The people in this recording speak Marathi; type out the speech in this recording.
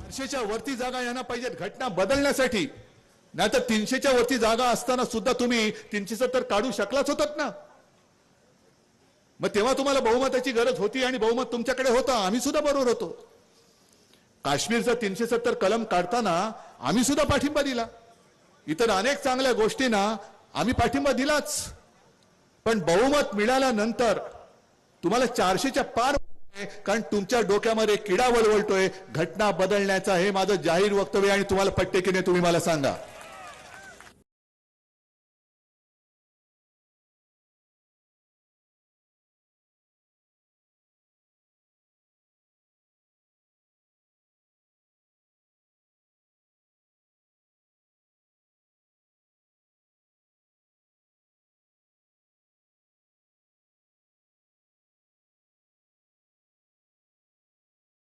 400च्या वरती जागा यांना पाहिजेत घटना बदलण्यासाठी, नाहीतर 300च्या वरती जागा असताना सुद्धा तुम्ही 370 काढू शकलाच होतात ना. मग तेव्हा तुम्हाला बहुमताची गरज होती आणि बहुमत तुमच्याकडे होतं, आम्ही सुद्धा बरोबर होतो. काश्मीरचा 370 कलम काढताना आम्ही सुद्धा पाठिंबा दिला, इतर अनेक चांगल्या गोष्टींना आम्ही पाठिंबा दिलाच. पण बहुमत मिळाल्यानंतर तुम्हाला 400च्या पार, कारण तुमच्या डोक्यामध्ये किडा वळवळतोय घटना बदलण्याचा. हे माझं जाहीर वक्तव्य आणि तुम्हाला पटते की नाही तुम्ही मला सांगा.